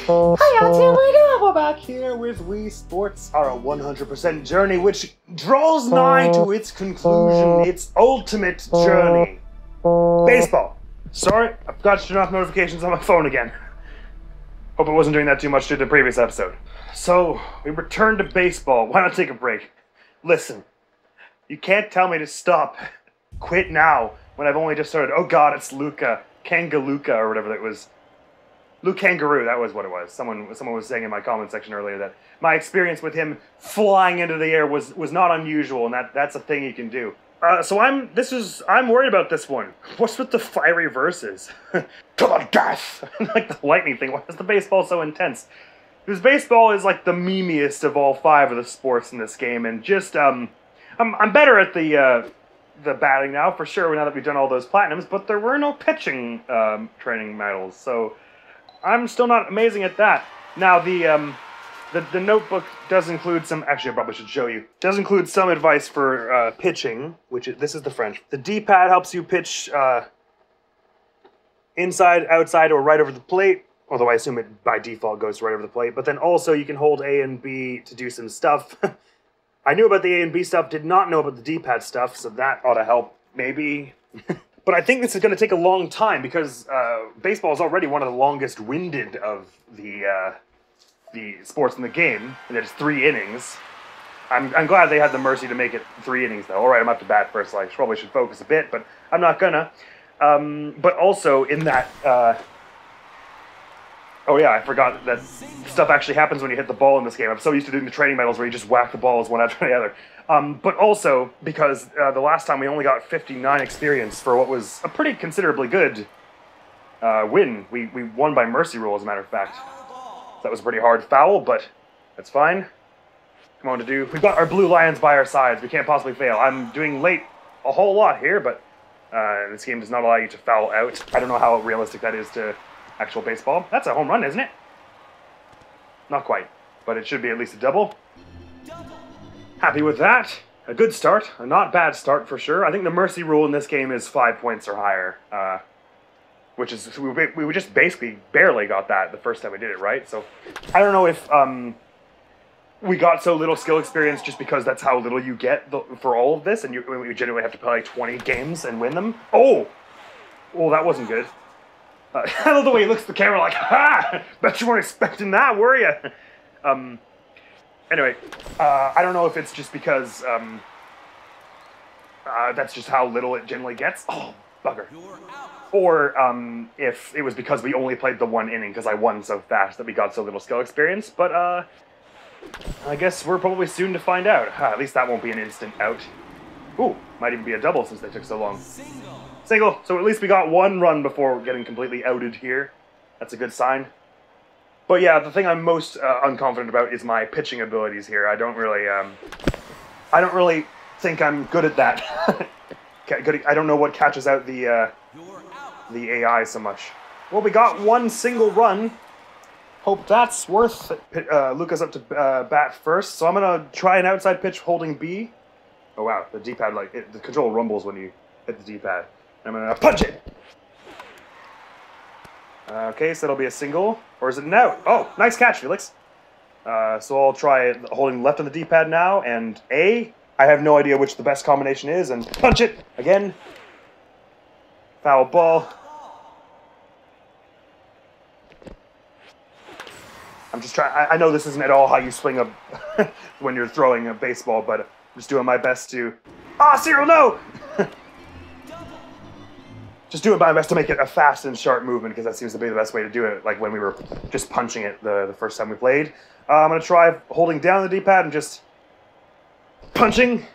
Hiya, here we go. We're back here with Wii Sports, our 100% journey, which draws nigh to its conclusion, its ultimate journey. Baseball. Sorry, I forgot to turn off notifications on my phone again. Hope I wasn't doing that too much to the previous episode. So, we return to baseball. Why not take a break? Listen, you can't tell me to stop. Quit now, when I've only just started. Oh god, it's Luca. Kangaluka, or whatever that was. Luke Kangaroo, that was what it was. Someone was saying in my comment section earlier that my experience with him flying into the air was not unusual, and that's a thing he can do. So I'm worried about this one. What's with the fiery verses? To the death! Like the lightning thing. Why is the baseball so intense? Because baseball is like the memeiest of all five of the sports in this game, and just I'm better at the batting now for sure. Now that we've done all those platinums, but there were no pitching training medals, so I'm still not amazing at that. Now the notebook does include some. Actually, I probably should show you. Does include some advice for pitching, this is the French. The D-pad helps you pitch inside, outside, or right over the plate. Although I assume it by default goes right over the plate. But then also you can hold A and B to do some stuff. I knew about the A and B stuff, did not know about the D-pad stuff, so that ought to help, maybe. But I think this is going to take a long time because baseball is already one of the longest winded of the sports in the game, and it's 3 innings. I'm glad they had the mercy to make it 3 innings, though. All right, I'm up to bat first, so I probably should focus a bit, but I'm not gonna. But also in that... oh yeah, I forgot that stuff actually happens when you hit the ball in this game. I'm so used to doing the training medals where you just whack the balls one after the other. But also, because the last time we only got 59 experience for what was a pretty considerably good win. We won by mercy rule, as a matter of fact. That was a pretty hard foul, but that's fine. Come on, we've got our blue lions by our sides. We can't possibly fail. I'm doing late a whole lot here, but this game does not allow you to foul out. I don't know how realistic that is to actual baseball. That's a home run, isn't it? Not quite, but it should be at least a double. Happy with that. A good start. A not bad start for sure. I think the mercy rule in this game is 5 points or higher. Which is, we just basically barely got that the first time we did it, right? So, I don't know if we got so little skill experience just because that's how little you get for all of this, and you generally have to play like 20 games and win them. Oh! Oh, that wasn't good. I love the way he looks at the camera like, ha! Bet you weren't expecting that, were you? Anyway, I don't know if it's just because that's just how little it generally gets. Oh, bugger. Or if it was because we only played the 1 inning because I won so fast that we got so little skill experience. But I guess we're probably soon to find out. At least that won't be an instant out. Ooh, might even be a double since they took so long. Single. So at least we got 1 run before getting completely outed here. That's a good sign. But yeah, the thing I'm most unconfident about is my pitching abilities here. I don't really think I'm good at that. I don't know what catches out the AI so much. Well, we got 1 single run. Hope that's worth it. Luca's up to bat first, so I'm gonna try an outside pitch holding B. Oh wow, the D-pad, the control rumbles when you hit the D-pad. I'm gonna punch it! Okay, so that'll be a single. Or is it an out? Oh, nice catch, Felix. So I'll try holding left on the D-pad now, and A. I have no idea which the best combination is, and punch it! Again. Foul ball. I'm just trying. I know this isn't at all how you swing a when you're throwing a baseball, but I'm just doing my best to... Ah, Cyril, no! Just doing my best to make it a fast and sharp movement, because that seems to be the best way to do it, like when we were just punching it the first time we played. I'm going to try holding down the D-pad and just punching.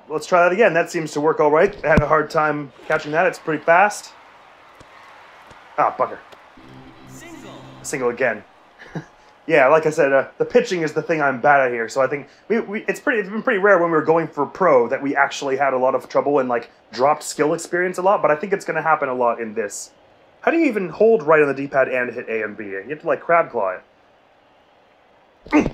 Let's try that again. That seems to work all right. I had a hard time catching that. It's pretty fast. Ah, bugger. Single again. Yeah, like I said, the pitching is the thing I'm bad at here. So I think it's been pretty rare when we were going for pro that we actually had a lot of trouble and dropped skill experience a lot. But I think it's going to happen a lot in this. How do you even hold right on the D-pad and hit A and B? You have to crab claw it.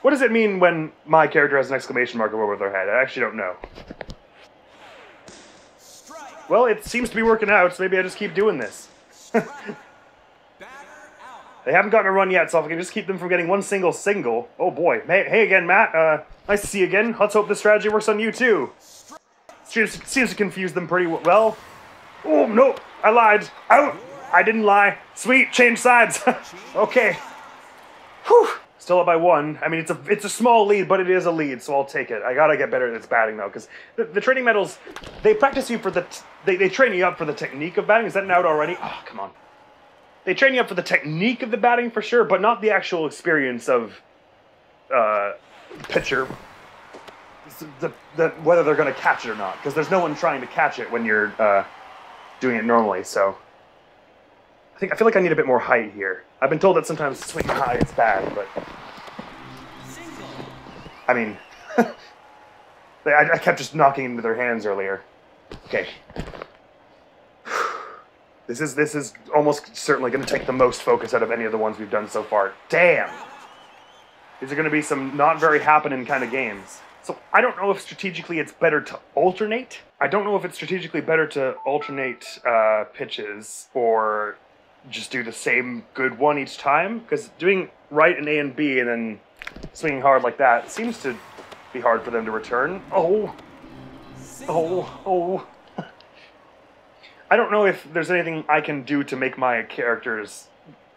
What does it mean when my character has an exclamation mark over their head? I actually don't know. Well, it seems to be working out, so maybe I just keep doing this. They haven't gotten a run yet, so if I can just keep them from getting one single. Oh boy. Hey again, Matt. Nice to see you again. Let's hope this strategy works on you too. Seems to confuse them pretty well. Oh, no. I lied. Out. I didn't lie. Sweet. Change sides. Okay. Whew. Still up by 1. I mean, it's a small lead, but it is a lead, so I'll take it. I gotta get better at its batting, though, because the training medals, they practice you for they train you up for the technique of batting. Is that an out already? Oh, come on. They train you up for the technique of the batting for sure, but not the actual experience of pitcher. Whether they're going to catch it or not, because there's no one trying to catch it when you're doing it normally. So I feel like I need a bit more height here. I've been told that sometimes swinging high is bad, but I mean, I kept just knocking into their hands earlier. Okay. This is almost certainly going to take the most focus out of any of the ones we've done so far. Damn! These are going to be some not very happening kind of games. So I don't know if strategically it's better to alternate. I don't know if it's strategically better to alternate pitches or just do the same good one each time. Because doing right and A and B and then swinging hard like that seems to be hard for them to return. Oh! I don't know if there's anything I can do to make my characters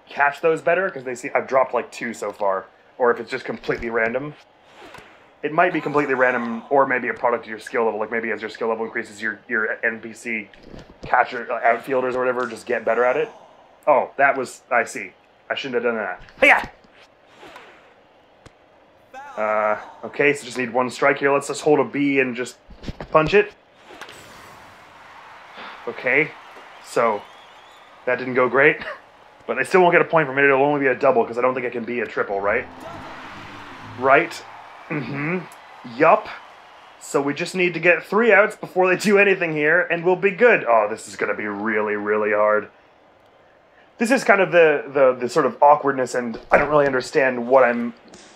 catch those better, because I've dropped like 2 so far, or if it's just completely random. It might be completely random, or maybe a product of your skill level, like maybe as your skill level increases, your NPC catcher, outfielders or whatever, just get better at it. Oh, I see. I shouldn't have done that. Hey-ya! Okay, so just need 1 strike here. Let's just hold a B and just punch it. Okay, so that didn't go great, but I still won't get a point from it. It'll only be a double because I don't think it can be a triple, right? Right. Yup. So we just need to get 3 outs before they do anything here, and we'll be good. Oh, this is going to be really, really hard. This is kind of the sort of awkwardness, and I don't really understand what I'm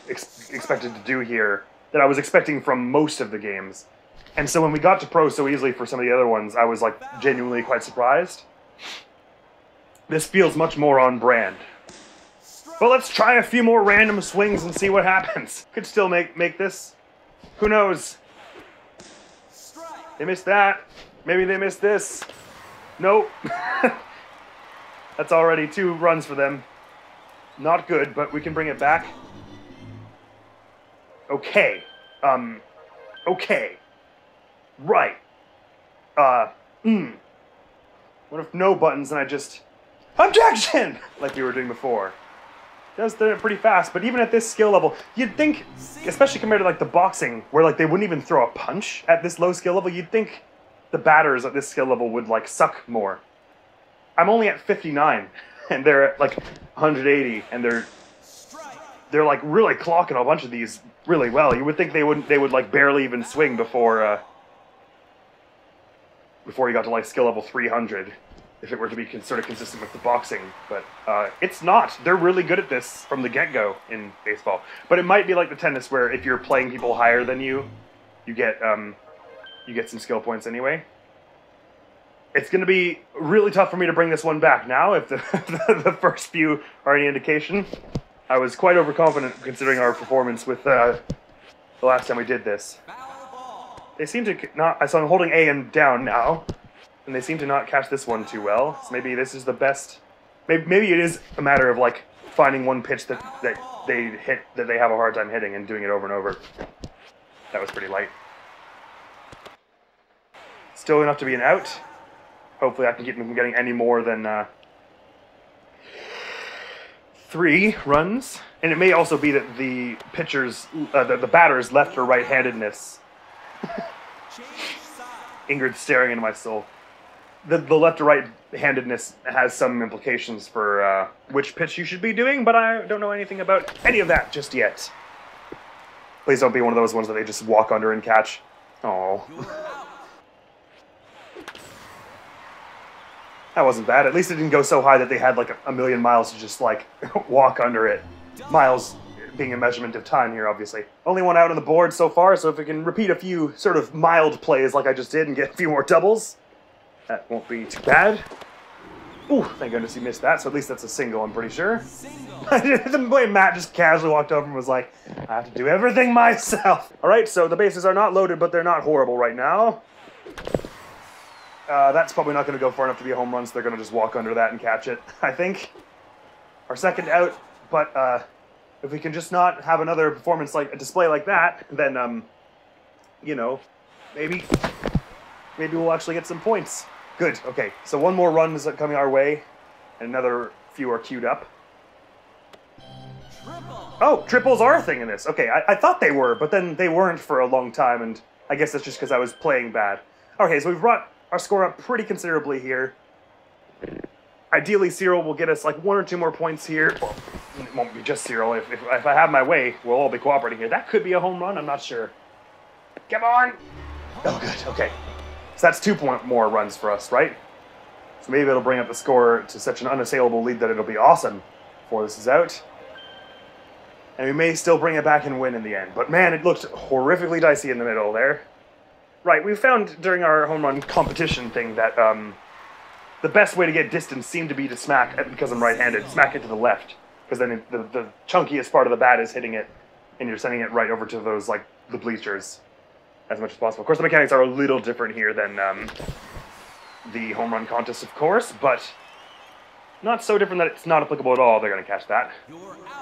expected to do here that I was expecting from most of the games. And so when we got to pro so easily for some of the other ones, I was like genuinely quite surprised. This feels much more on brand. But let's try a few more random swings and see what happens. Could still make this. Who knows? They missed that. Maybe they missed this. Nope. That's already 2 runs for them. Not good, but we can bring it back. Okay. Okay. Right. What if no buttons and I just... Objection! Like we were doing before. Does it pretty fast, but even at this skill level, you'd think, especially compared to like the boxing, where like they wouldn't even throw a punch at this low skill level, you'd think the batters at this skill level would like suck more. I'm only at 59, and they're at like 180, and they're like really clocking a bunch of these really well. You would think they would like barely even swing before you got to like skill level 300, if it were to be sort of consistent with the boxing. But it's not. They're really good at this from the get-go in baseball. But it might be like the tennis, where if you're playing people higher than you, you get some skill points anyway. It's going to be really tough for me to bring this one back now, if the first few are any indication. I was quite overconfident considering our performance with the last time we did this. They seem to not... So I'm holding A and down now, and they seem to not catch this one too well. So maybe this is the best... Maybe it is a matter of, like, finding one pitch that they hit, that they have a hard time hitting, and doing it over and over. That was pretty light. Still enough to be an out. Hopefully I can keep them from getting any more than 3 runs. And it may also be that the pitchers, the batters' left or right-handedness... Ingrid's staring into my soul. The left or right-handedness has some implications for which pitch you should be doing, but I don't know anything about any of that just yet. Please don't be one of those ones that they just walk under and catch. Oh. That wasn't bad. At least it didn't go so high that they had like a million miles to just like walk under it. Miles being a measurement of time here, obviously. Only 1 out on the board so far, so if we can repeat a few sort of mild plays like I just did and get a few more doubles, That won't be too bad. Ooh, thank goodness he missed that, so at least that's a single, I'm pretty sure. The way Matt just casually walked over and was like, I have to do everything myself. Alright, so the bases are not loaded, but they're not horrible right now. That's probably not going to go far enough to be a home run, so they're going to just walk under that and catch it, I think. Our second out, but if we can just not have another performance like a display like that, then, you know, maybe we'll actually get some points. Good, okay, so one more run is coming our way, and another few are queued up. Triple. Oh, triples are a thing in this. Okay, I thought they were, but then they weren't for a long time, and I guess that's just because I was playing bad. Okay, so we've brought our score up pretty considerably here. Ideally, Cyril will get us like 1 or 2 more points here. Well, it won't be just Cyril. If I have my way, we'll all be cooperating here. That could be a home run, I'm not sure. Come on! Oh, good, okay. So that's 2 more runs for us, right? So maybe it'll bring up the score to such an unassailable lead that it'll be awesome before this is out. And we may still bring it back and win in the end. But man, it looked horrifically dicey in the middle there. Right, we found during our home run competition thing that the best way to get distance seemed to be to smack, because I'm right-handed, smack it to the left. Because then the chunkiest part of the bat is hitting it, and you're sending it right over to those, like, the bleachers as much as possible. Of course, the mechanics are a little different here than the home run contest, of course, but not so different that it's not applicable at all. They're going to catch that.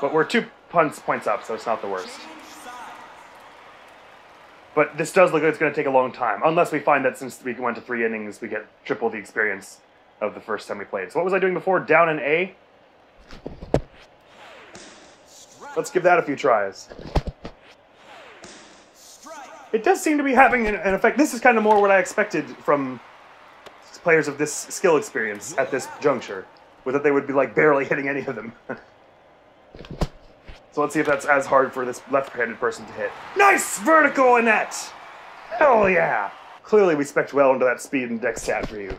But we're 2 points up, so it's not the worst. But this does look like it's going to take a long time, unless we find that since we went to 3 innings, we get triple the experience of the first time we played. So what was I doing before? Down in A? Let's give that a few tries. It does seem to be having an effect. This is kind of more what I expected from players of this skill experience at this juncture, was that they would be like barely hitting any of them. So let's see if that's as hard for this left-handed person to hit. Nice vertical in net! Hell yeah! Clearly we spec'd well into that speed and dex stat for you.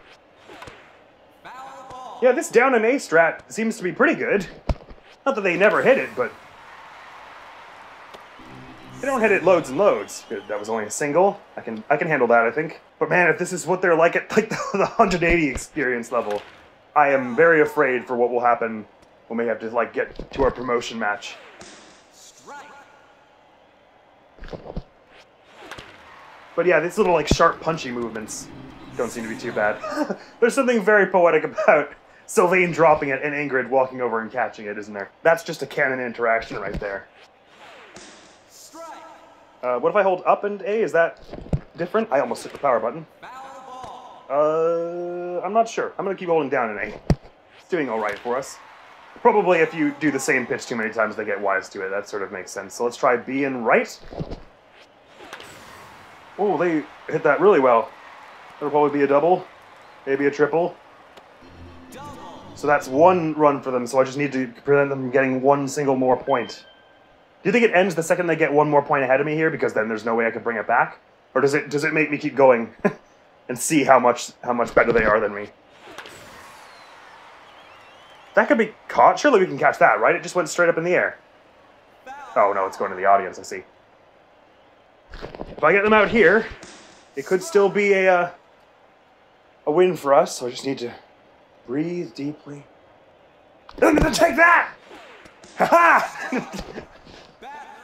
Yeah, this down and A strat seems to be pretty good. Not that they never hit it, but they don't hit it loads and loads. That was only a single. I can handle that, I think. But man, if this is what they're like at like the 180 experience level, I am very afraid for what will happen when we have to like get to our promotion match. But yeah, these little like sharp punchy movements don't seem to be too bad. There's something very poetic about Sylvain dropping it and Ingrid walking over and catching it, isn't there? That's just a canon interaction right there. What if I hold up and A? Is that different? I almost hit the power button. I'm not sure. I'm going to keep holding down and A. It's doing alright for us. Probably if you do the same pitch too many times, they get wise to it. That sort of makes sense. So let's try B and right. Oh, they hit that really well. That'll probably be a double, maybe a triple. So that's 1 run for them, so I just need to prevent them from getting 1 single more point. Do you think it ends the second they get 1 more point ahead of me here, because then there's no way I can bring it back? Or does it make me keep going and see how much better they are than me? That could be caught. Surely we can catch that, right? It just went straight up in the air. Oh no, it's going to the audience, I see. If I get them out here, it could still be a win for us, so I just need to breathe deeply. I'm gonna take that! Ha-ha!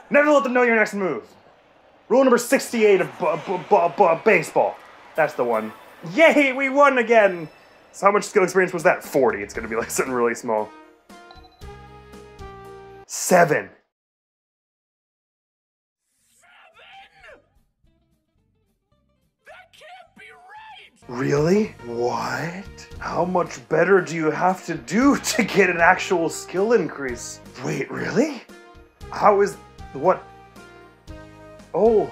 Never let them know your next move. Rule number 68 of baseball. That's the one. Yay, we won again! So how much skill experience was that? 40. It's gonna be like something really small. 7. Really? What? How much better do you have to do to get an actual skill increase? Wait, really? How is... what? Oh,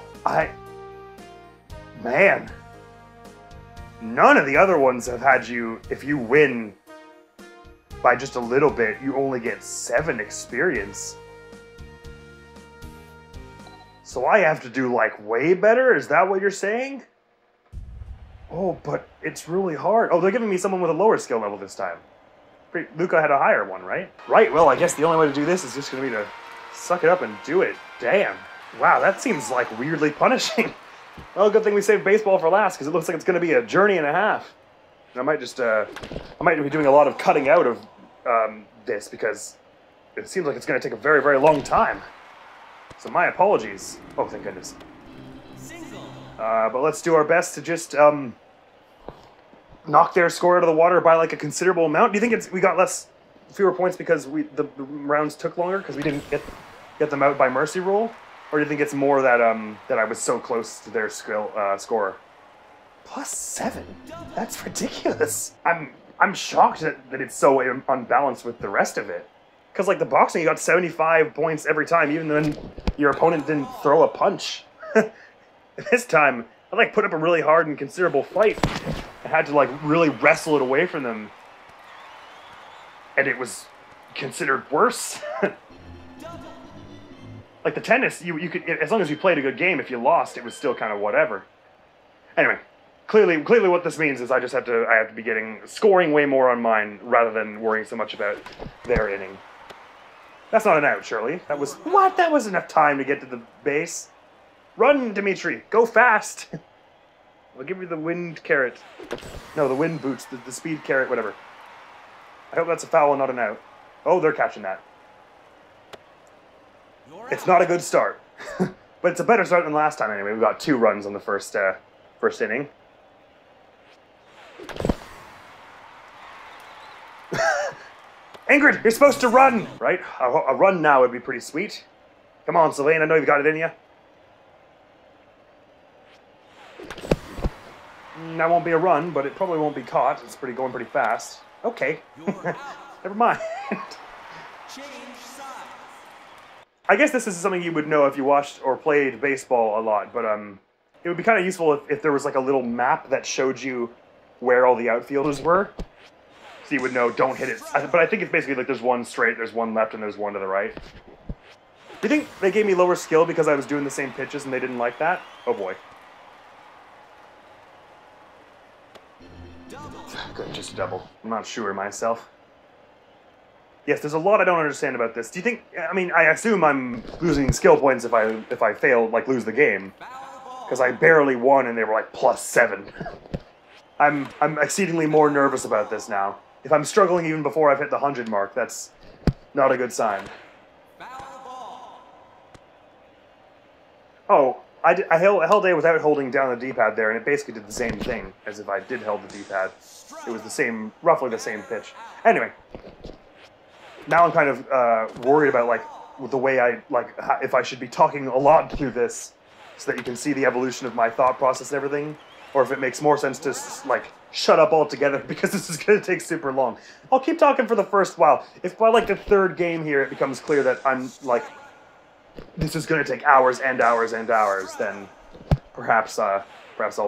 man. None of the other ones have had you... if you win by just a little bit, you only get 7 experience. So I have to do, like, way better? Is that what you're saying? Oh, but it's really hard. Oh, they're giving me someone with a lower skill level this time. Luca had a higher one, right? Right, well, I guess the only way to do this is just going to be to suck it up and do it. Damn. Wow, that seems, like, weirdly punishing. Well, good thing we saved baseball for last, because it looks like it's going to be a journey and a half. And I might just, I might be doing a lot of cutting out of this because it seems like it's going to take a very, very long time. So my apologies. Oh, thank goodness. But let's do our best to just knock their score out of the water by like a considerable amount. Do you think we got fewer points because the rounds took longer because we didn't get them out by mercy rule, or do you think it's more that that I was so close to their score? +7. That's ridiculous. I'm shocked that it's so unbalanced with the rest of it. Because like the boxing, you got 75 points every time, even when your opponent didn't throw a punch. This time, I like put up a really hard and considerable fight. I had to like really wrestle it away from them, and it was considered worse. Like the tennis, you could, as long as you played a good game, if you lost, it was still kind of whatever. Anyway, clearly what this means is I have to be scoring way more on mine rather than worrying so much about their inning. That's not an out, surely. That was enough time to get to the base. Run, Dimitri! Go fast! I'll give you the wind carrot. No, the wind boots, the speed carrot, whatever. I hope that's a foul and not an out. Oh, they're catching that. It's not a good start. But it's a better start than last time anyway. We got 2 runs on the first inning. Ingrid, you're supposed to run! Right? A run now would be pretty sweet. Come on, Sylvain, I know you've got it in you. That won't be a run, but it probably won't be caught. It's going pretty fast. Okay. Never mind. I guess this is something you would know if you watched or played baseball a lot, but it would be kind of useful if there was like a little map that showed you where all the outfielders were. So you would know, don't hit it. But I think it's basically like there's one straight, there's one left, and there's one to the right. Do you think they gave me lower skill because I was doing the same pitches and they didn't like that? Oh boy. Good, just a double. I'm not sure myself. Yes, there's a lot I don't understand about this. Do you think, I mean, I assume I'm losing skill points if I fail, like lose the game. Because I barely won and they were like +7. I'm exceedingly more nervous about this now. If I'm struggling even before I've hit the 100 mark, that's not a good sign. Oh, I held A without holding down the D-pad there, and it basically did the same thing as if I did hold the D-pad. It was roughly the same pitch. Anyway, now I'm kind of worried about like the way if I should be talking a lot through this, so that you can see the evolution of my thought process and everything, or if it makes more sense to like shut up altogether because this is going to take super long. I'll keep talking for the first while. If by like the 3rd game here it becomes clear that I'm like, this is going to take hours and hours and hours, then perhaps I'll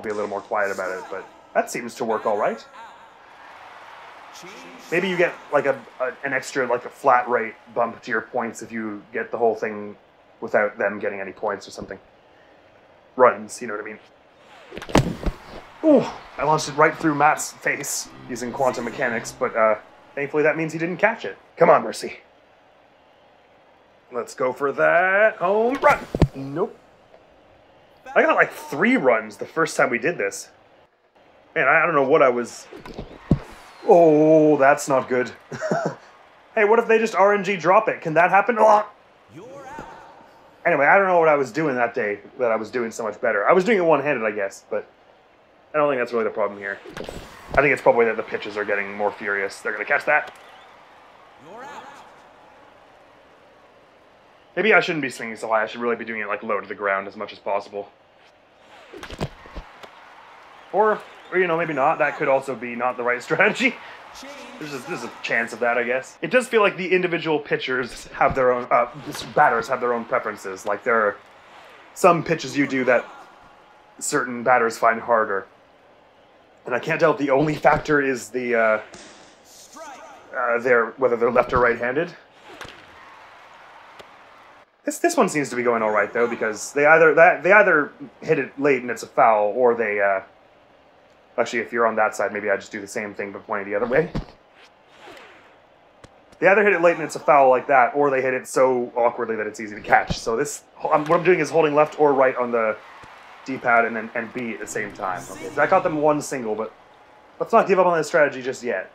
be a little more quiet about it, but that seems to work all right. Maybe you get like an extra, like a flat rate bump to your points if you get the whole thing without them getting any points or something. Runs, you know what I mean. Ooh, I launched it right through Matt's face using quantum mechanics, but thankfully that means he didn't catch it. Come on, Mercy. Let's go for that home run. Nope. I got like 3 runs the first time we did this. Man, I don't know what I was... Oh, that's not good. Hey, what if they just RNG drop it? Can that happen? Oh. Anyway, I don't know what I was doing that day that I was doing so much better. I was doing it one-handed, I guess, but I don't think that's really the problem here. I think it's probably that the pitches are getting more furious. They're going to catch that. Maybe I shouldn't be swinging so high. I should really be doing it like low to the ground as much as possible. Or you know, maybe not. That could also be not the right strategy. There's a chance of that, I guess. It does feel like the individual pitchers have their own, batters have their own preferences. Like there are some pitches you do that certain batters find harder. And I can't tell if the only factor is the, whether they're left or right-handed. This one seems to be going all right though, because they either hit it late and it's a foul, or they actually, if you're on that side, maybe I just do the same thing but pointing the other way. They either hit it late and it's a foul like that, or they hit it so awkwardly that it's easy to catch. So what I'm doing is holding left or right on the D-pad and B at the same time. Okay, so I got them 1 single, but Let's not give up on this strategy just yet.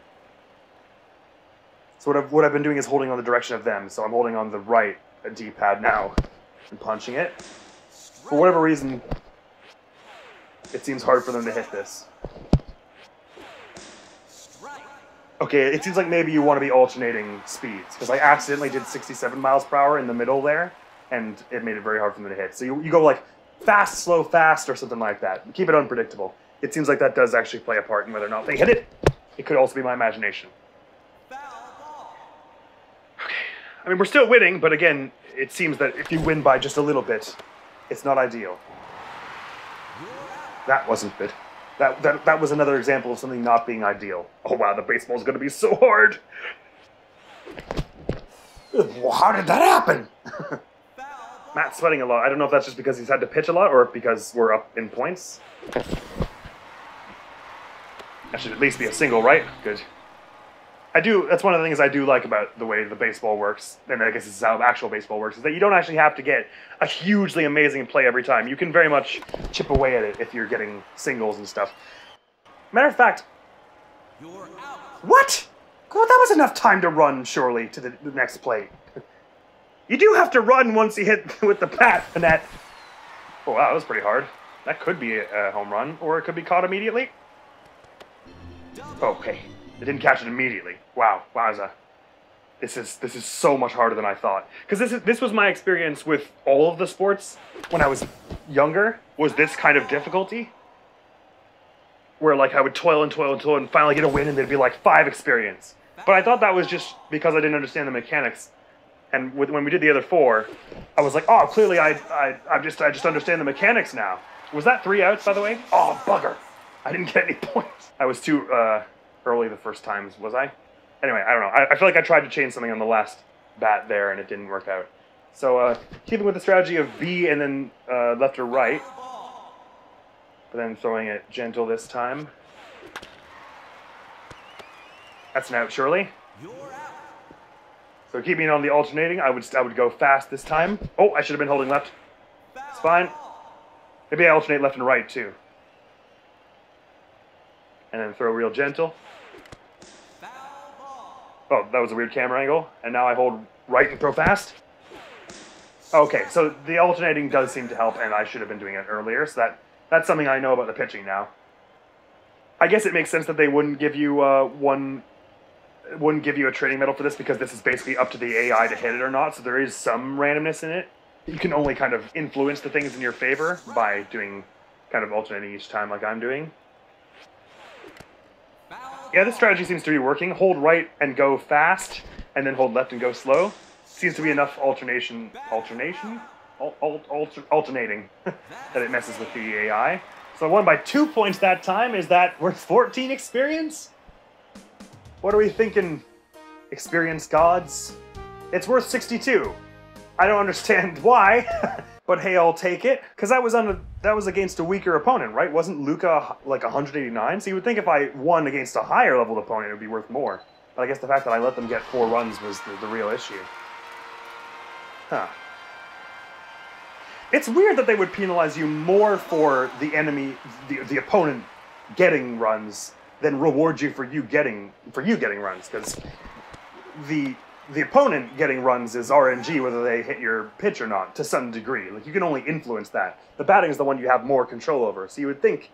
So what I've been doing is holding on the direction of them. So I'm holding on the right D-pad now and punching it. For whatever reason, it seems hard for them to hit this. Okay, it seems like maybe you want to be alternating speeds, because I accidentally did 67 miles per hour in the middle there, and it made it very hard for them to hit. So you go like fast, slow, fast, or something like that. Keep it unpredictable. It seems like that does actually play a part in whether or not they hit it. It could also be my imagination. Okay. I mean, we're still winning, but again, it seems that if you win by just a little bit, it's not ideal. That wasn't good. That was another example of something not being ideal. Oh wow, the baseball's gonna be so hard! How did that happen? Matt's sweating a lot. I don't know if that's just because he's had to pitch a lot or because we're up in points. That should at least be a single, right? Good. That's one of the things I do like about the way the baseball works, and I guess this is how actual baseball works, is that you don't actually have to get a hugely amazing play every time. You can very much chip away at it if you're getting singles and stuff. Matter of fact... You're out. What? God, that was enough time to run, surely, to the next plate. You do have to run once you hit with the bat, Annette. Oh, wow, that was pretty hard. That could be a home run, or it could be caught immediately. Okay. They didn't catch it immediately. Wow, wowza. This is so much harder than I thought. Because this was my experience with all of the sports when I was younger, was this kind of difficulty. Where like I would toil and toil and toil and finally get a win and there'd be like 5 experience. But I thought that was just because I didn't understand the mechanics. And when we did the other 4, I was like, oh, clearly I just understand the mechanics now. Was that 3 outs, by the way? Oh, bugger. I didn't get any points. I was too... early the first times, was I? Anyway, I don't know. I feel like I tried to change something on the last bat there and it didn't work out. So, keeping with the strategy of B and then left or right, but then throwing it gentle this time. That's an out, surely. So keeping on the alternating, I would go fast this time. Oh, I should have been holding left. It's fine. Maybe I alternate left and right, too. And then throw real gentle. Oh, that was a weird camera angle. And now I hold right and throw fast. Okay, so the alternating does seem to help, and I should have been doing it earlier, so that's something I know about the pitching now. I guess it makes sense that they wouldn't give you a training medal for this, because this is basically up to the AI to hit it or not, so there is some randomness in it. You can only kind of influence the things in your favor by doing kind of alternating each time like I'm doing. Yeah, this strategy seems to be working. Hold right and go fast, and then hold left and go slow. Seems to be enough alternating, that it messes with the AI. So I won by 2 points that time. Is that worth 14 experience? What are we thinking, experience gods? It's worth 62. I don't understand why, but hey, I'll take it. Because that was against a weaker opponent, right? Wasn't Luca like 189? So you would think if I won against a higher leveled opponent, it would be worth more. But I guess the fact that I let them get 4 runs was the real issue. Huh. It's weird that they would penalize you more for the enemy, the opponent getting runs than reward you for you getting runs, because the opponent getting runs is RNG whether they hit your pitch or not, to some degree. Like, you can only influence that. The batting is the one you have more control over, so you would think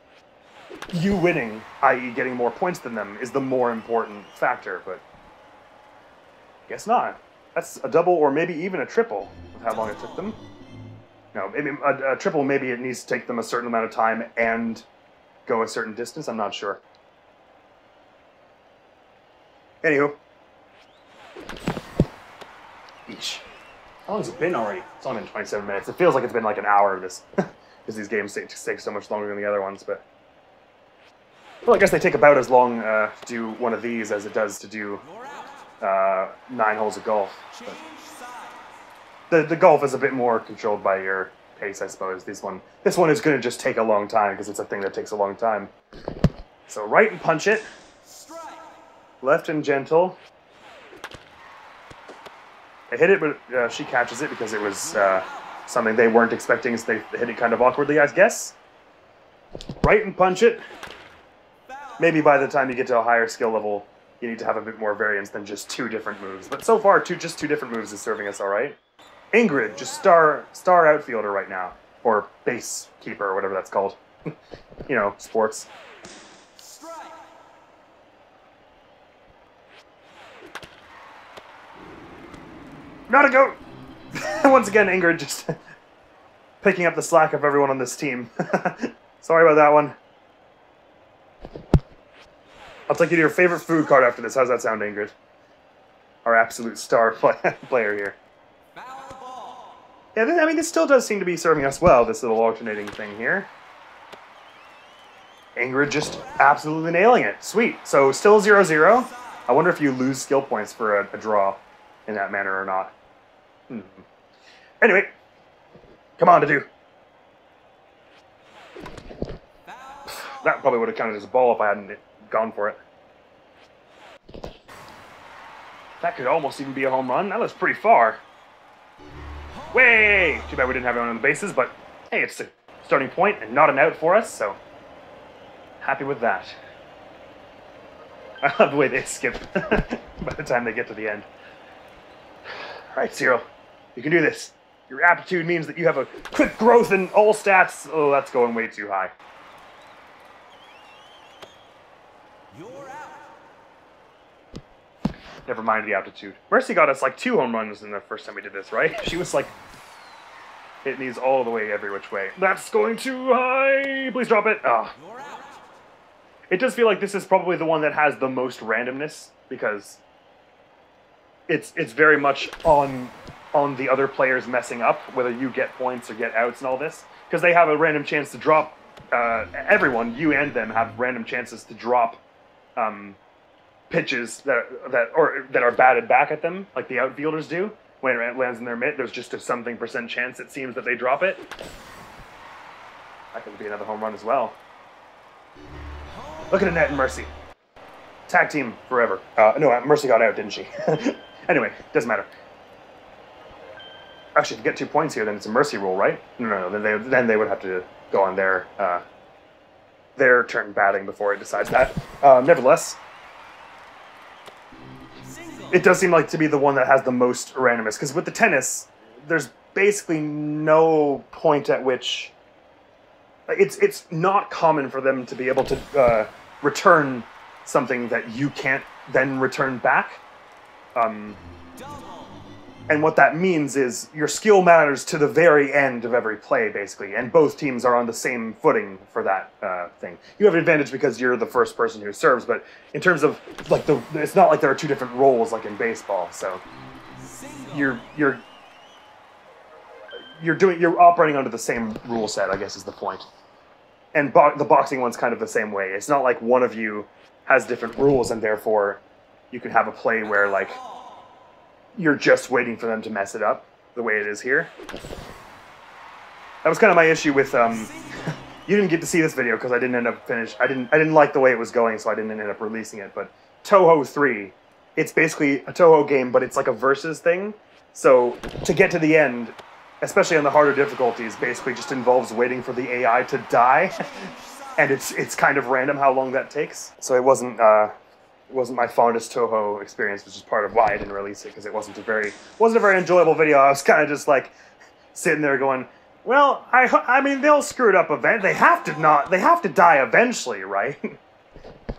you winning, i.e. getting more points than them, is the more important factor, but guess not. That's a double or maybe even a triple with how long it took them. No, maybe a triple, maybe it needs to take them a certain amount of time and go a certain distance, I'm not sure. Anywho. Eesh. How long has it been already? It's only been 27 minutes. It feels like it's been like an hour of this. Because these games take so much longer than the other ones, but... Well, I guess they take about as long to do one of these as it does to do 9 holes of golf. But the golf is a bit more controlled by your pace, I suppose. This one is going to just take a long time because it's a thing that takes a long time. So right and punch it. Left and gentle. I hit it, but she catches it because it was something they weren't expecting, so they hit it kind of awkwardly, I guess. Right and punch it. Maybe by the time you get to a higher skill level, you need to have a bit more variance than just 2 different moves. But so far, just 2 different moves is serving us all right. Ingrid, just star outfielder right now. Or base keeper, or whatever that's called. You know, sports. Not a goat! Once again, Ingrid just picking up the slack of everyone on this team. Sorry about that one. I'll take you to your favorite food cart after this. How's that sound, Ingrid? Our absolute star player here. Yeah, I mean, this still does seem to be serving us well, this little alternating thing here. Ingrid just absolutely nailing it. Sweet. So, still 0-0. I wonder if you lose skill points for a draw in that manner or not. Anyway, come on to do. That probably would have counted as a ball if I hadn't gone for it. That could almost even be a home run. That was pretty far. Way! Too bad we didn't have anyone on the bases, but hey, it's a starting point and not an out for us, so happy with that. I love the way they skip by the time they get to the end. Alright, Cyril, you can do this. Your aptitude means that you have a quick growth in all stats. Oh, that's going way too high. You're out. Never mind the aptitude. Mercy got us like 2 home runs in the first time we did this, right? She was like hitting these all the way every which way. That's going too high. Please drop it. Oh. It does feel like this is probably the one that has the most randomness because it's very much on the other players messing up, whether you get points or get outs and all this, because they have a random chance to drop. Everyone, you and them, have random chances to drop pitches that are batted back at them, like the outfielders do. When it lands in their mitt, there's just a something % chance, it seems, that they drop it. That could be another home run as well. Look at Annette and Mercy. Tag team forever. No, Mercy got out, didn't she? Anyway, doesn't matter. Actually, if you get 2 points here, then it's a Mercy rule, right? No, then they would have to go on their turn batting before it decides that. Nevertheless, it does seem like to be the one that has the most randomness, because with the tennis, there's basically no point at which it's not common for them to be able to return something that you can't then return back. And what that means is your skill matters to the very end of every play, basically, and both teams are on the same footing for that thing. You have an advantage because you're the first person who serves, but in terms of like it's not like there are 2 different roles like in baseball. So you're operating under the same rule set, I guess, is the point. And the boxing one's kind of the same way. It's not like one of you has different rules, and therefore you can have a play where like you're just waiting for them to mess it up, the way it is here. That was kind of my issue with you didn't get to see this video because I didn't end up I didn't like the way it was going, so I didn't end up releasing it. But Touhou 3, it's basically a Touhou game, but it's like a versus thing. So to get to the end, especially on the harder difficulties, basically just involves waiting for the AI to die, and it's kind of random how long that takes. So it wasn't my fondest Touhou experience, which is part of why I didn't release it, because it wasn't a very enjoyable video. I was kind of just like sitting there going, well, I mean they'll screw it up eventually. They have to die eventually, right?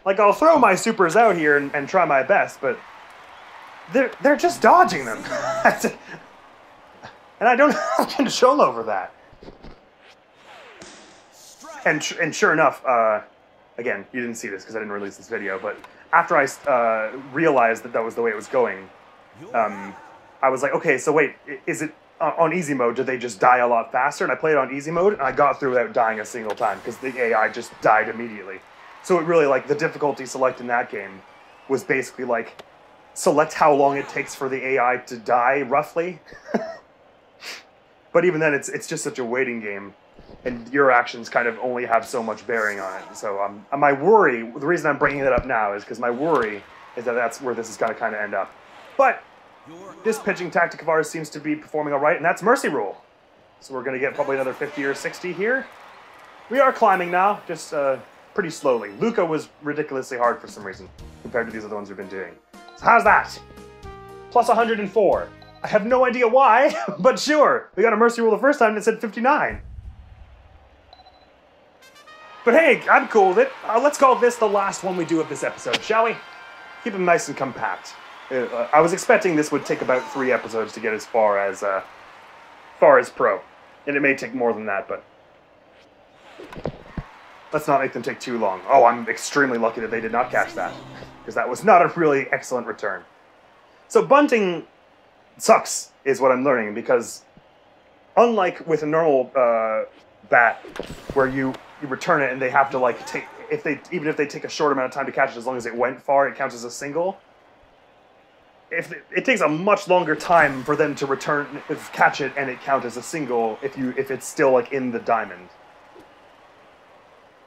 Like I'll throw my supers out here and try my best, but they're just dodging them. And I don't have control over that. And sure enough, again, you didn't see this because I didn't release this video, but after I realized that was the way it was going, I was like, okay, so wait, is it on easy mode? Did they just die a lot faster? And I played it on easy mode, and I got through without dying a single time because the AI just died immediately. So it really, like, the difficulty select in that game was basically like, select how long it takes for the AI to die, roughly. But even then, it's just such a waiting game, and your actions kind of only have so much bearing on it. So my worry, the reason I'm bringing it up now is because my worry is that that's where this is going to kind of end up. But this pitching tactic of ours seems to be performing all right, and that's Mercy Rule. So we're going to get probably another 50 or 60 here. We are climbing now, just pretty slowly. Luca was ridiculously hard for some reason, compared to these other ones we've been doing. So how's that? Plus 104. I have no idea why, but sure. We got a mercy rule the first time and it said 59. But hey, I'm cool with it. Let's call this the last one we do of this episode, shall we? Keep them nice and compact. I was expecting this would take about 3 episodes to get as far as pro. And it may take more than that, but let's not make them take too long. Oh, I'm extremely lucky that they did not catch that, because that was not a really excellent return. So bunting sucks, is what I'm learning, because unlike with a normal bat, where you return it and they have to like take, even if they take a short amount of time to catch it, as long as it went far, it counts as a single. It takes a much longer time for them to catch it and it count as a single if it's still like in the diamond.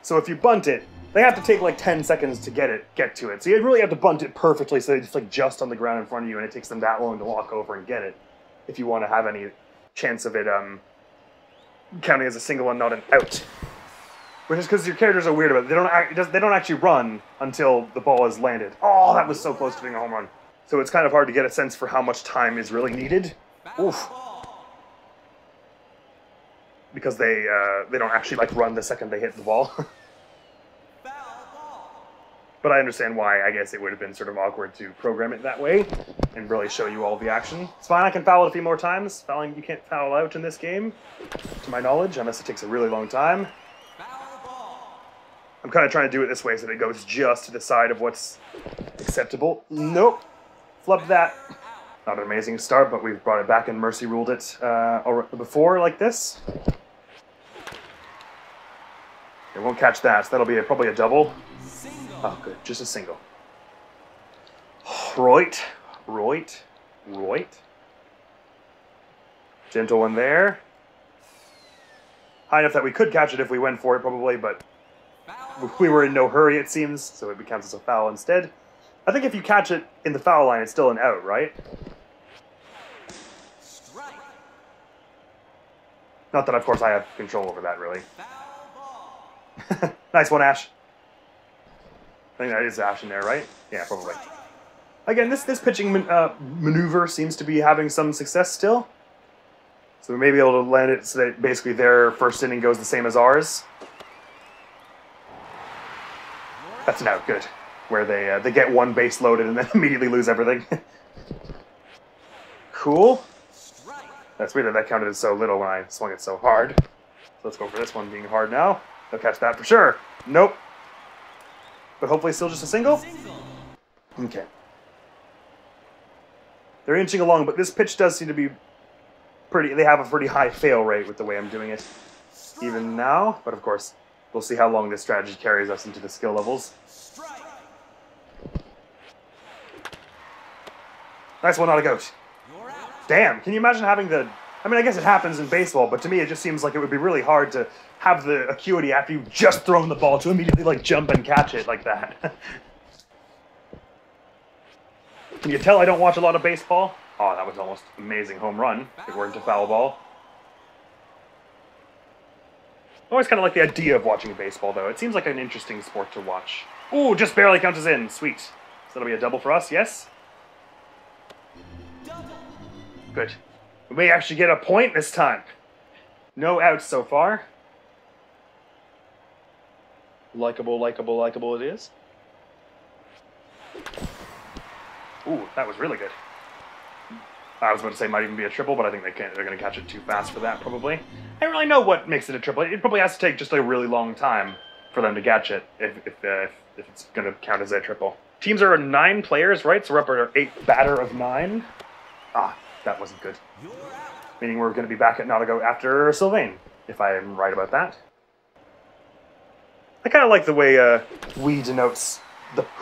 So if you bunt it, they have to take like 10 seconds to get to it. So you really have to bunt it perfectly so it's like just on the ground in front of you, and it takes them that long to walk over and get it if you want to have any chance of it counting as a single and not an out. Which is because your characters are weird about it. They don't actually run until the ball is landed. Oh, that was so close to being a home run. So it's kind of hard to get a sense for how much time is really needed. Oof. Because they don't actually like run the second they hit the ball. But I understand why. I guess it would have been sort of awkward to program it that way and really show you all the action. It's fine, I can foul it a few more times. Fouling, you can't foul out in this game, to my knowledge, unless it takes a really long time. I'm kind of trying to do it this way so that it goes just to the side of what's acceptable. Nope. Flubbed that. Not an amazing start, but we've brought it back and mercy ruled it before like this. It won't catch that, so that'll be probably a double. Oh, good. Just a single. Right. Gentle one there. High enough that we could catch it if we went for it, probably, but we were in no hurry, it seems, so it counts as a foul instead. I think if you catch it in the foul line, it's still an out, right? Not that, of course, I have control over that, really. Nice one, Ash. I think that is Ash in there, right? Yeah, probably. Again, this pitching maneuver seems to be having some success still. So we may be able to land it so that basically their first inning goes the same as ours. That's an out, good. Where they get one base loaded and then immediately lose everything. Cool. That's weird that counted as so little when I swung it so hard. So let's go for this one being hard now. They'll catch that for sure. Nope. But hopefully still just a single? Okay. They're inching along, but this pitch does seem to be they have a pretty high fail rate with the way I'm doing it. Even now, but of course, we'll see how long this strategy carries us into the skill levels. Nice one, not a goat. Damn, can you imagine having the... I mean, I guess it happens in baseball, but to me it just seems like it would be really hard to have the acuity after you've just thrown the ball to immediately, like, jump and catch it like that. Can you tell I don't watch a lot of baseball? Oh, that was almost amazing home run. If it weren't a foul ball. I always kind of like the idea of watching baseball, though. It seems like an interesting sport to watch. Ooh, just barely counts as in. Sweet. So that'll be a double for us, yes? Good. We may actually get a point this time. No outs so far. Likeable, likeable, likeable it is. Ooh, that was really good. I was about to say it might even be a triple, but I think they're going to catch it too fast for that, probably. I don't really know what makes it a triple. It probably has to take just a really long time for them to catch it if it's going to count as a triple. Teams are 9 players, right? So we're up at our 8th batter of 9. Ah, that wasn't good. Meaning we're going to be back at not a go after Sylvain, if I am right about that. I kind of like the way we denotes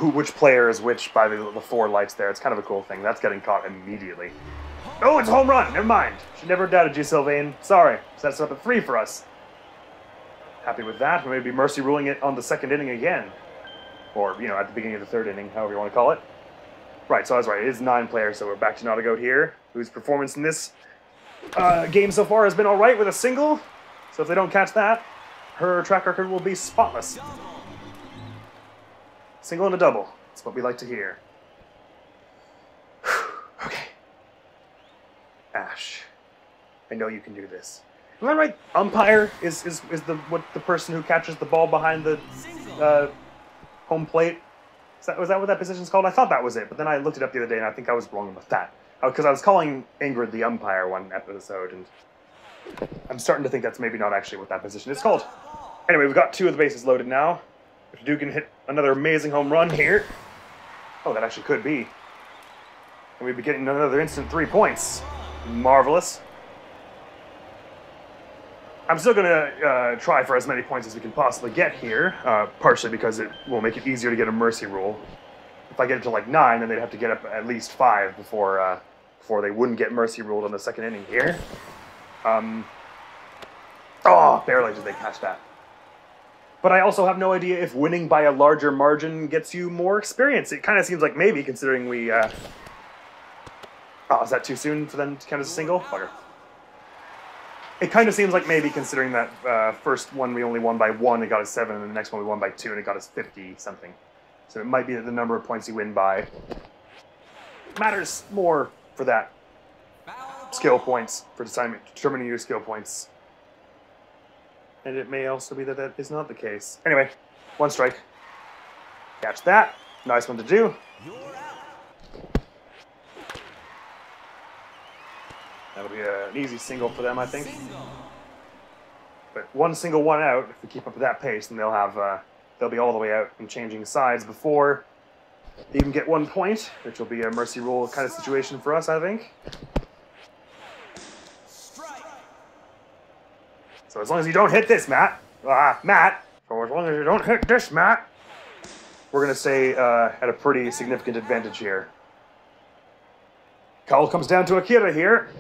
which player is which by the 4 lights there. It's kind of a cool thing. That's getting caught immediately. Oh, it's a home run! Never mind. She never doubted you, Sylvain. Sorry. Sets up at 3 for us. Happy with that. We may be mercy ruling it on the 2nd inning again. Or, you know, at the beginning of the 3rd inning, however you want to call it. Right, so I was right. It is 9 players, so we're back to Not a Goat here, whose performance in this game so far has been alright with a single. So if they don't catch that, her track record will be spotless. Single and a double. That's what we like to hear. Okay. Ash, I know you can do this. Am I right? Umpire is the person who catches the ball behind the home plate. Was that what that position's called? I thought that was it, but then I looked it up the other day and I think I was wrong with that. Because I was calling Ingrid the umpire one episode, and I'm starting to think that's maybe not actually what that position is called. Anyway, we've got 2 of the bases loaded now. If Duke can hit another amazing home run here. Oh, that actually could be. And we'd be getting another instant 3 points. Marvelous. I'm still going to try for as many points as we can possibly get here, partially because it will make it easier to get a mercy rule. If I get it to like 9, then they'd have to get up at least 5 before they wouldn't get mercy ruled on the second inning here. Oh, barely did they catch that. But I also have no idea if winning by a larger margin gets you more experience. It kind of seems like maybe, considering we... Oh, is that too soon for them to count as a single? Bugger. It kind of seems like maybe, considering that first one we only won by 1, it got us 7, and the next one we won by 2, and it got us 50-something. So it might be that the number of points you win by matters more for that. Skill points, for determining your skill points. And it may also be that that is not the case. Anyway, 1 strike. Catch that. Nice one to do. That'll be an easy single for them, I think. But 1 single, 1 out. If we keep up at that pace, then they'll be all the way out and changing sides before they even get 1 point, which will be a mercy rule kind of situation for us, I think. So as long as you don't hit this, Matt. Matt. So as long as you don't hit this, Matt. We're going to stay at a pretty significant advantage here. Call comes down to Akira here.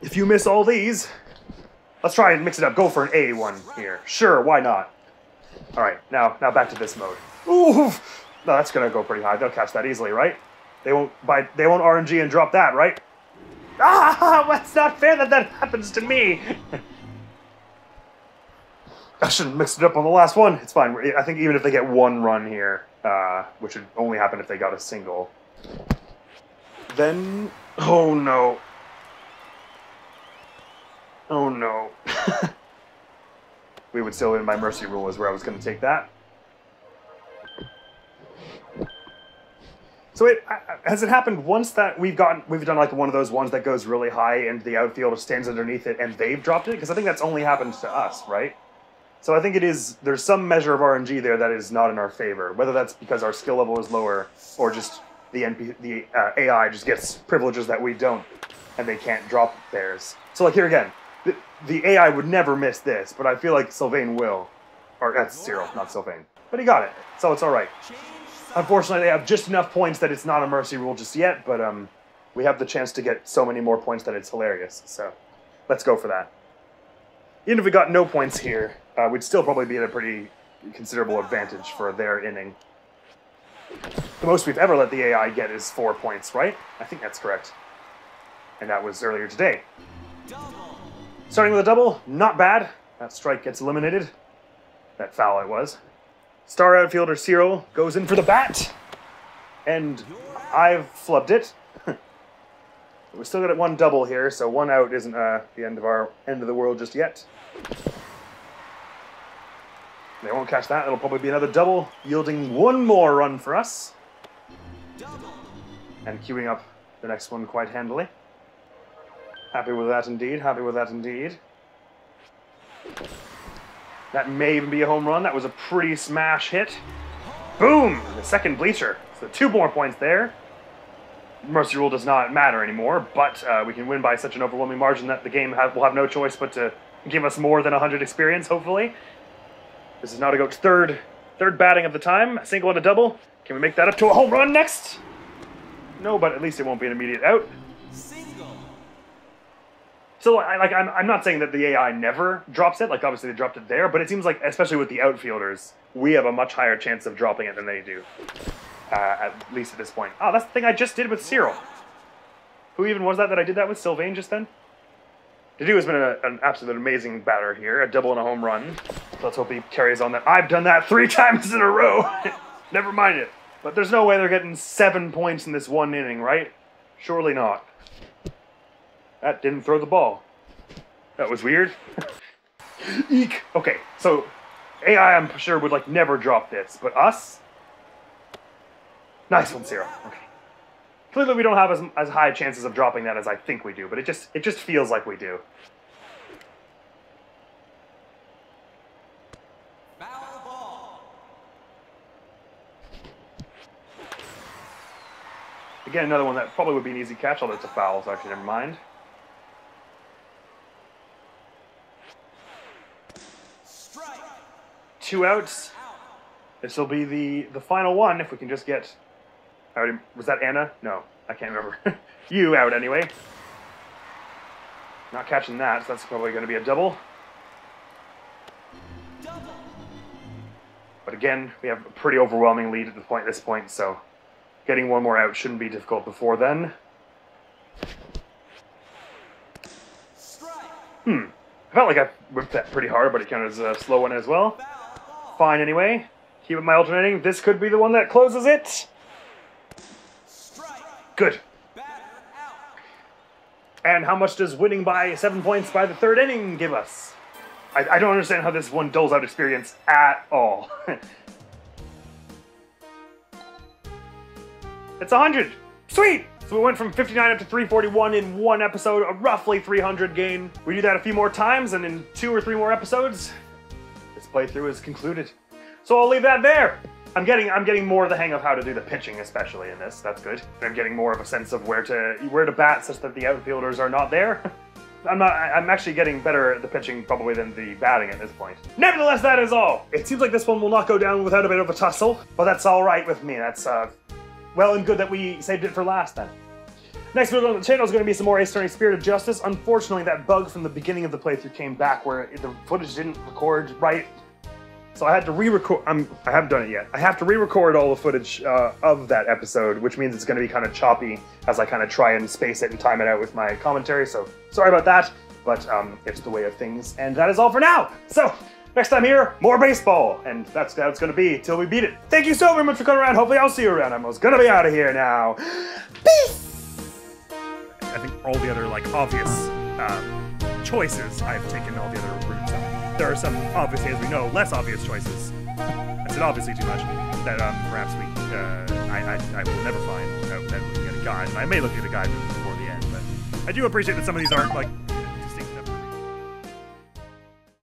If you miss all these, let's try and mix it up. Go for an A one here. Sure, why not? All right, now back to this mode. Ooh, no, that's gonna go pretty high. They'll catch that easily, right? They won't RNG and drop that, right? Ah, that's not fair that happens to me. I shouldn't mix it up on the last one. It's fine. I think even if they get 1 run here, which would only happen if they got a single, then oh no. Oh no. We would still win by mercy rule is where I was going to take that. So has it happened once that we've done like one of those ones that goes really high and the outfielder stands underneath it and they've dropped it? Because I think that's only happened to us, right? So I think there's some measure of RNG there that is not in our favor, whether that's because our skill level is lower or just the AI just gets privileges that we don't and they can't drop theirs. So like here again, the AI would never miss this, but I feel like Sylvain will. Or that's Cyril, not Sylvain. But he got it, so it's alright. Unfortunately, they have just enough points that it's not a mercy rule just yet, but we have the chance to get so many more points that it's hilarious, so let's go for that. Even if we got no points here, we'd still probably be at a pretty considerable advantage for their inning. The most we've ever let the AI get is 4 points, right? I think that's correct. And that was earlier today. Starting with a double, not bad. That strike gets eliminated. That foul it was. Star outfielder Cyril goes in for the bat. And I've flubbed it. We're still got 1 double here, so 1 out isn't the end of the world just yet. They won't catch that. It'll probably be another double, yielding 1 more run for us. And queuing up the next one quite handily. Happy with that indeed, happy with that indeed. That may even be a home run. That was a pretty smash hit. Boom! The second bleacher. So 2 more points there. Mercy rule does not matter anymore, but we can win by such an overwhelming margin that the game will have no choice but to give us more than 100 experience, hopefully. This is now to go to third batting of the time. A single and a double. Can we make that up to a home run next? No, but at least it won't be an immediate out. So, I'm not saying that the AI never drops it. Like, obviously they dropped it there, but it seems like, especially with the outfielders, we have a much higher chance of dropping it than they do. At least at this point. Oh, that's the thing I just did with Cyril. Who even was that I did that with? Sylvain just then? Didu has been an absolute amazing batter here. A double and a home run. So let's hope he carries on that. I've done that 3 times in a row. Never mind it. But there's no way they're getting 7 points in this one inning, right? Surely not. That didn't throw the ball. That was weird. Eek. Okay, so AI, I'm sure, would like never drop this, but us? Nice one, Zero. Okay. Clearly we don't have as high chances of dropping that as I think we do, but it just feels like we do. Foul ball. Again, another one that probably would be an easy catch, although it's a foul, so actually never mind. Strike. 2 outs. This will be the final one if we can just get... Was that Anna? No, I can't remember. You out anyway. Not catching that, so that's probably going to be a double. Double. But again, we have a pretty overwhelming lead at this point, so getting one more out shouldn't be difficult before then. Strike. I felt like I whipped that pretty hard, but it counted as a slow one as well. Fine anyway. Keep my alternating. This could be the one that closes it. Strike. Good. Batter out. And how much does winning by 7 points by the third inning give us? I don't understand how this one doles out experience at all. It's 100. Sweet! So we went from 59 up to 341 in one episode, a roughly 300 gain. We do that a few more times, and in 2 or 3 more episodes, this playthrough is concluded. So I'll leave that there. I'm getting more of the hang of how to do the pitching, especially in this. That's good. I'm getting more of a sense of where to bat such that the outfielders are not there. I'm actually getting better at the pitching probably than the batting at this point. Nevertheless, that is all. It seems like this one will not go down without a bit of a tussle, but that's all right with me. That's well and good that we saved it for last then. Next video on the channel is going to be some more Ace Attorney Spirit of Justice. Unfortunately, that bug from the beginning of the playthrough came back where the footage didn't record right. So I had to re-record. I haven't done it yet. I have to re-record all the footage of that episode, which means it's going to be kind of choppy as I kind of try and space it and time it out with my commentary. So sorry about that, but it's the way of things. And that is all for now. So next time here, more baseball, and that's how it's going to be till we beat it. Thank you so very much for coming around. Hopefully I'll see you around. I'm going to be out of here now. Peace. I think all the other like obvious choices, I've taken all the other routes. There are some, obviously, as we know, less obvious choices. I said obviously too much, that perhaps I will never find out without looking at a guide. And I may look at a guide before the end, but I do appreciate that some of these aren't, like,